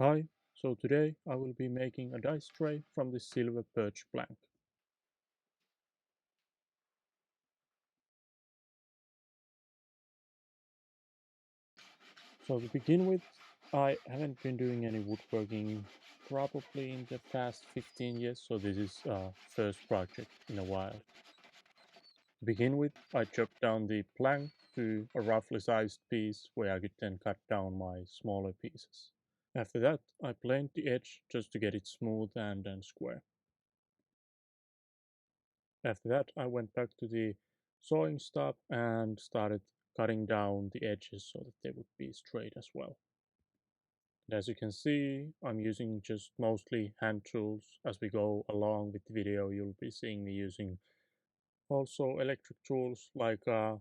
Hi, so today I will be making a dice tray from this silver birch plank. So to begin with, I haven't been doing any woodworking probably in the past 15 years, so this is first project in a while. To begin with, I chopped down the plank to a roughly sized piece where I could then cut down my smaller pieces. After that, I planed the edge just to get it smooth and square. After that, I went back to the sawing stop and started cutting down the edges so that they would be straight as well. And as you can see, I'm using just mostly hand tools. As we go along with the video, you'll be seeing me using also electric tools like a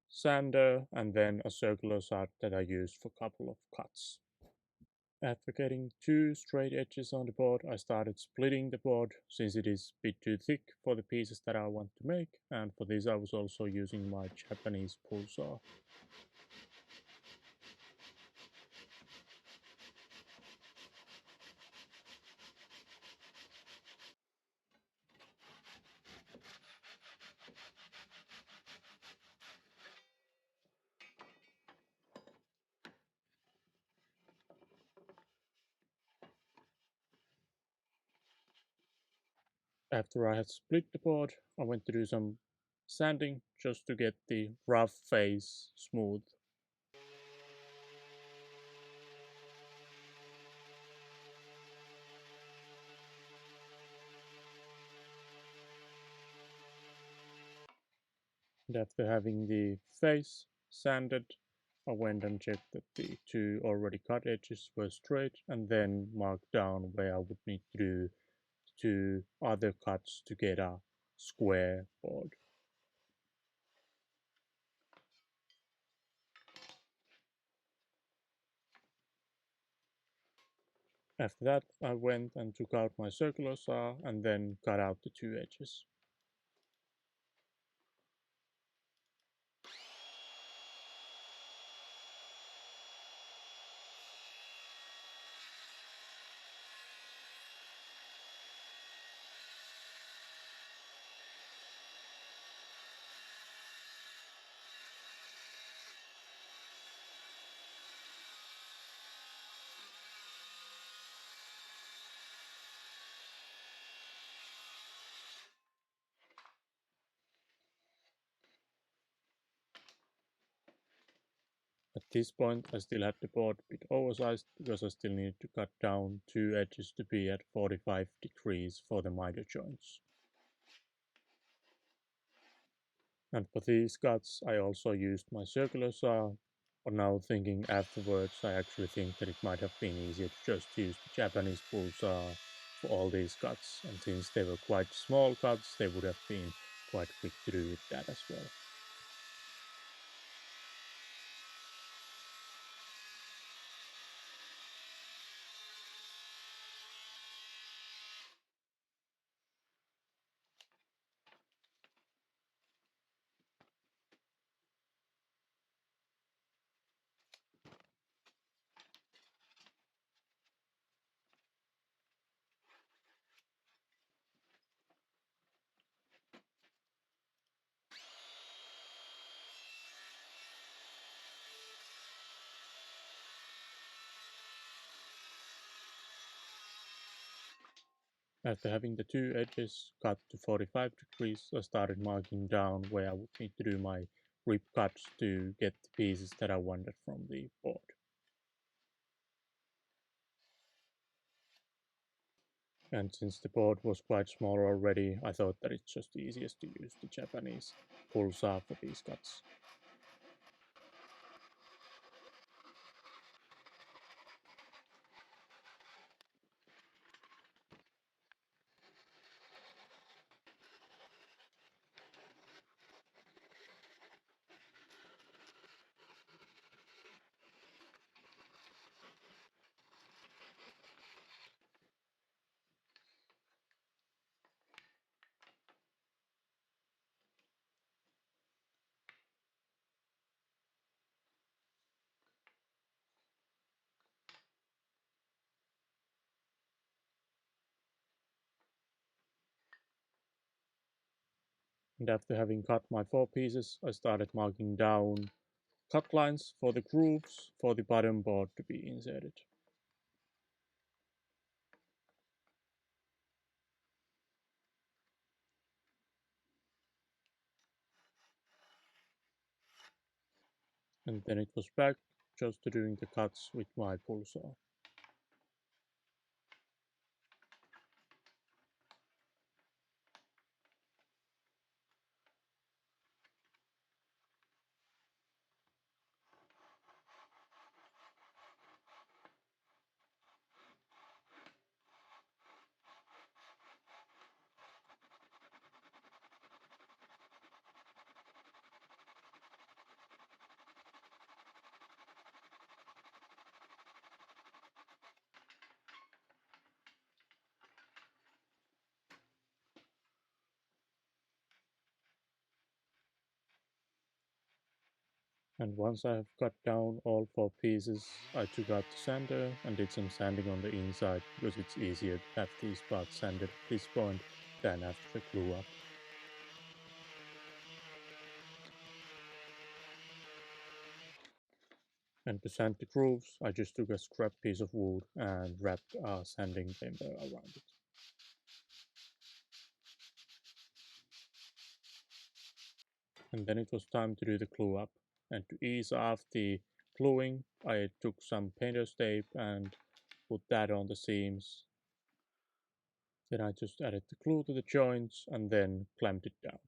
sander and then a circular saw that I used for a couple of cuts. After getting two straight edges on the board, I started splitting the board since it is a bit too thick for the pieces that I want to make, and for this I was also using my Japanese pull saw. After I had split the board, I went to do some sanding just to get the rough face smooth. And after having the face sanded, I went and checked that the two already cut edges were straight and then marked down where I would need to do two other cuts to get a square board. After that, I went and took out my circular saw and then cut out the two edges. At this point, I still had the board a bit oversized because I still needed to cut down two edges to be at 45 degrees for the miter joints. And for these cuts, I also used my circular saw. But now thinking afterwards, I actually think that it might have been easier to just use the Japanese bull saw for all these cuts. And since they were quite small cuts, they would have been quite quick to do with that as well. After having the two edges cut to 45 degrees, I started marking down where I would need to do my rip cuts to get the pieces that I wanted from the board. And since the board was quite small already, I thought that it's just easiest to use the Japanese pull saw for these cuts. And after having cut my 4 pieces, I started marking down cut lines for the grooves for the bottom board to be inserted. And then it was back just to doing the cuts with my pull saw. And once I have cut down all 4 pieces, I took out the sander and did some sanding on the inside because it's easier to have these parts sanded at this point than after the glue up. And to sand the grooves, I just took a scrap piece of wood and wrapped a sanding paper around it. And then it was time to do the glue up. And to ease off the gluing, I took some painter's tape and put that on the seams. Then I just added the glue to the joints and then clamped it down.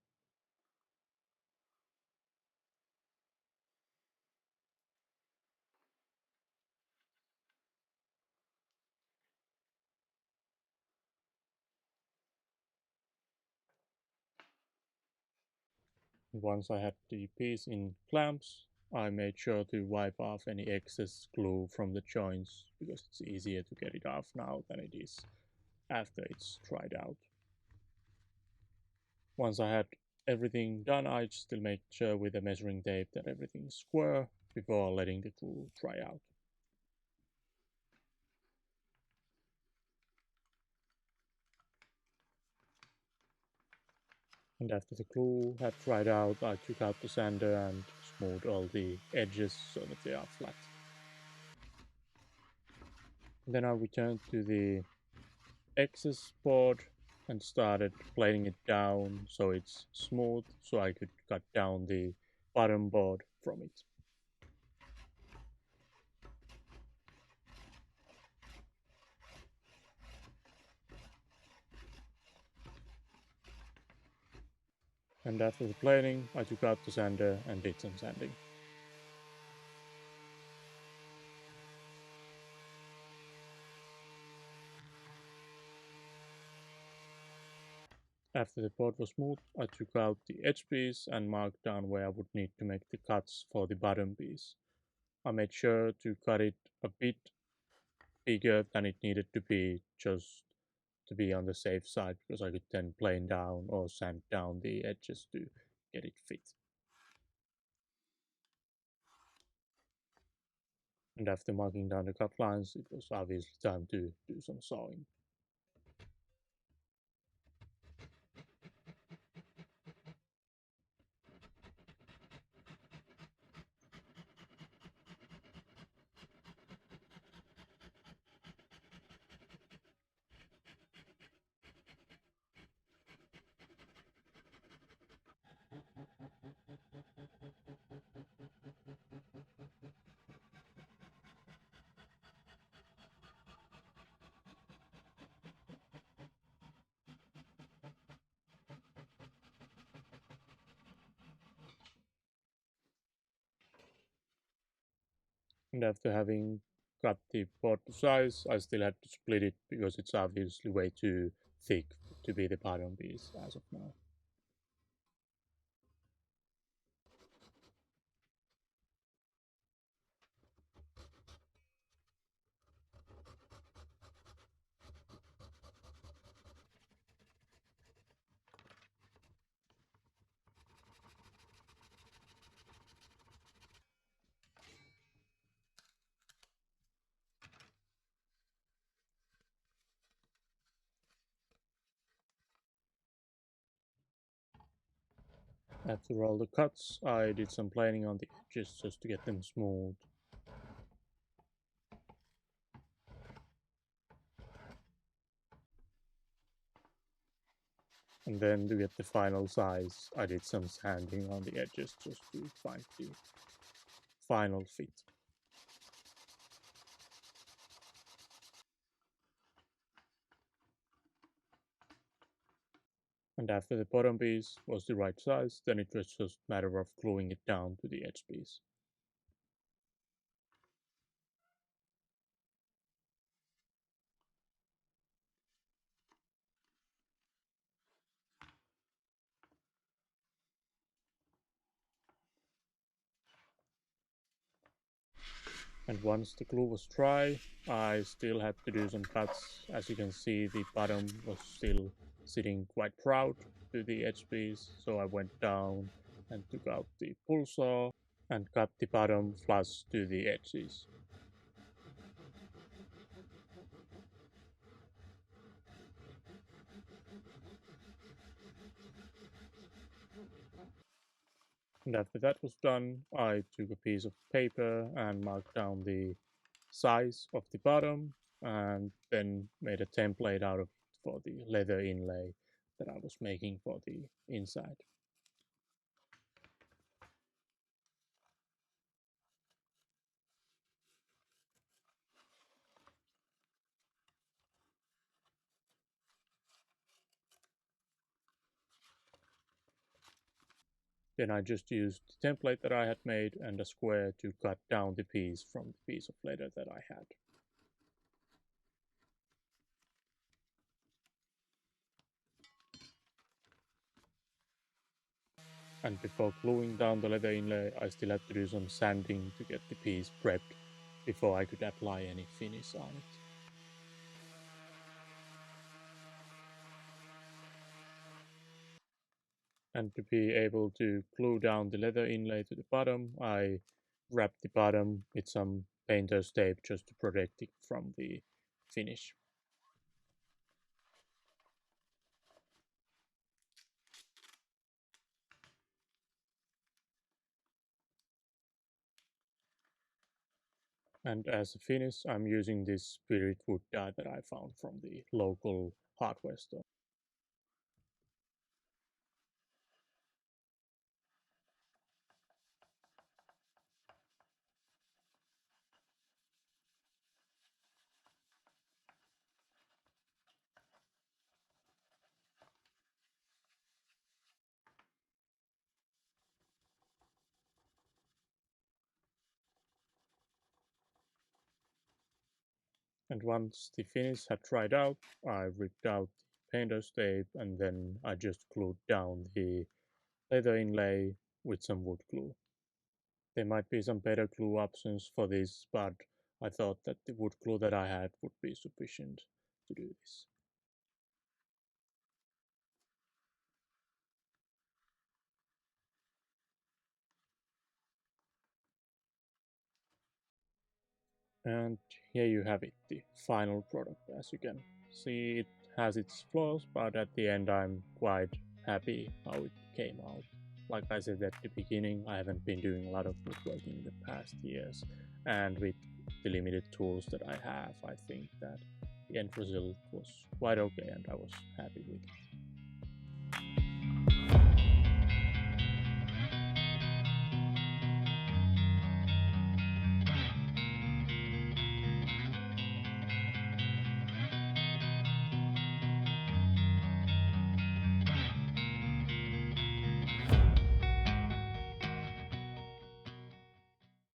Once I had the piece in clamps, I made sure to wipe off any excess glue from the joints because it's easier to get it off now than it is after it's dried out. Once I had everything done, I still make sure with the measuring tape that everything's square before letting the glue dry out. And after the glue had dried out, I took out the sander and smoothed all the edges so that they are flat. Then I returned to the excess board and started planing it down so it's smooth so I could cut down the bottom board from it. And after the planing, I took out the sander and did some sanding. After the board was smooth, I took out the edge piece and marked down where I would need to make the cuts for the bottom piece. I made sure to cut it a bit bigger than it needed to be just to be on the safe side because I could then plane down or sand down the edges to get it fit. And after marking down the cut lines, it was obviously time to do some sawing. And after having cut the board to size, I still had to split it because it's obviously way too thick to be the bottom piece as of now. After all the cuts, I did some planing on the edges just to get them smooth. And then to get the final size, I did some sanding on the edges just to find the final fit. And after the bottom piece was the right size, then it was just a matter of gluing it down to the edge piece. And once the glue was dry, I still had to do some cuts. As you can see, the bottom was still sitting quite proud to the edge piece, so I went down and took out the pull saw and cut the bottom flush to the edges. And after that was done, I took a piece of paper and marked down the size of the bottom and then made a template out of it for the leather inlay that I was making for the inside. Then I just used the template that I had made and a square to cut down the piece from the piece of leather that I had. And before gluing down the leather inlay, I still had to do some sanding to get the piece prepped before I could apply any finish on it. And to be able to glue down the leather inlay to the bottom, I wrapped the bottom with some painter's tape just to protect it from the finish. And as a finish, I'm using this spirit wood dye that I found from the local hardware store. And once the finish had dried out, I ripped out the painter's tape and then I just glued down the leather inlay with some wood glue. There might be some better glue options for this, but I thought that the wood glue that I had would be sufficient to do this. And here you have it, the final product. As you can see, it has its flaws, but at the end I'm quite happy how it came out. Like I said at the beginning, I haven't been doing a lot of woodworking in the past years, and with the limited tools that I have, I think that the end result was quite okay and I was happy with it.